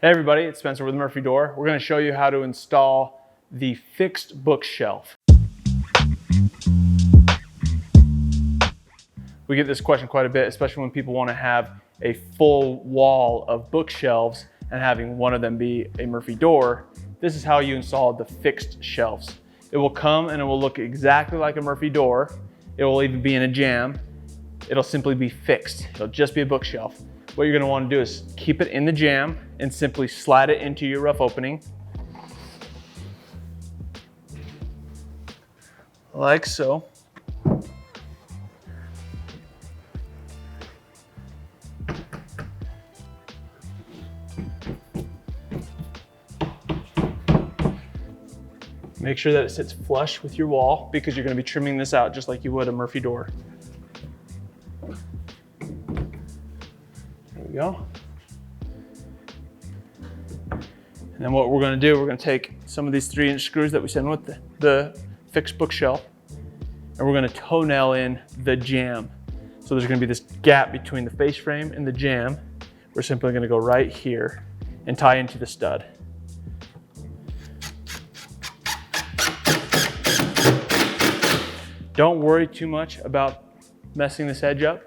Hey everybody, it's Spencer with Murphy Door. We're going to show you how to install the fixed bookshelf. We get this question quite a bit, especially when people want to have a full wall of bookshelves and having one of them be a Murphy Door. This is how you install the fixed shelves. It will come and it will look exactly like a Murphy Door. It will even be in a jamb. It'll simply be fixed. It'll just be a bookshelf. What you're going to want to do is keep it in the jamb and simply slide it into your rough opening. Like so. Make sure that it sits flush with your wall because you're going to be trimming this out just like you would a Murphy Door. There we go. And then what we're going to do, we're going to take some of these 3-inch screws that we send with the fixed bookshelf, and we're going to toe nail in the jamb. So there's going to be this gap between the face frame and the jamb. We're simply going to go right here and tie into the stud. Don't worry too much about messing this edge up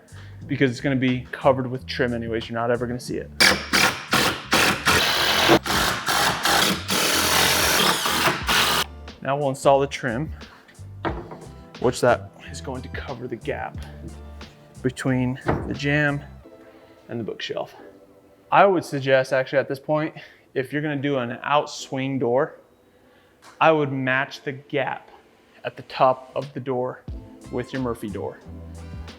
because it's going to be covered with trim anyways. You're not ever going to see it. Now we'll install the trim, which that is going to cover the gap between the jamb and the bookshelf. I would suggest actually at this point, if you're going to do an outswing door, I would match the gap at the top of the door with your Murphy Door.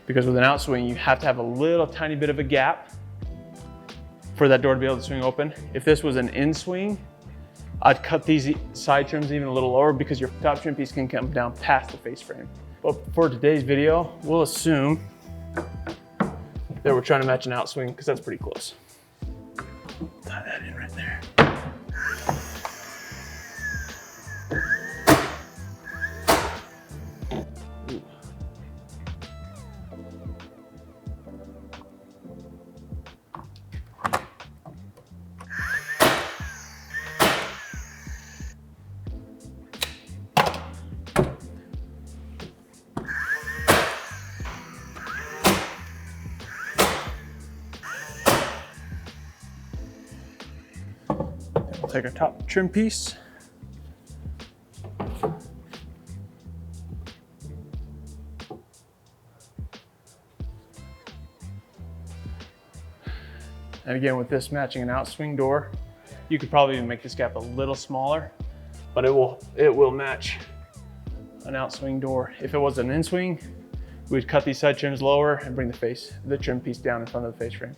Because with an outswing, you have to have a little tiny bit of a gap for that door to be able to swing open. If this was an in-swing, I'd cut these side trims even a little lower because your top trim piece can come down past the face frame. But for today's video, we'll assume that we're trying to match an outswing because that's pretty close. Tie that in right there. We'll take our top trim piece. And again, with this matching an outswing door, you could probably even make this gap a little smaller, but it will match an outswing door. If it was an in-swing, we'd cut these side trims lower and bring the trim piece down in front of the face frame.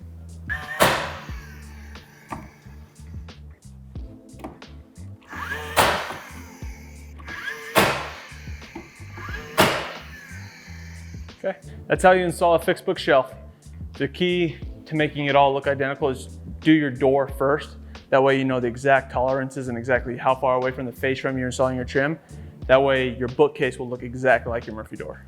Okay, that's how you install a fixed bookshelf. The key to making it all look identical is do your door first. That way you know the exact tolerances and exactly how far away from the face frame you're installing your trim. That way your bookcase will look exactly like your Murphy Door.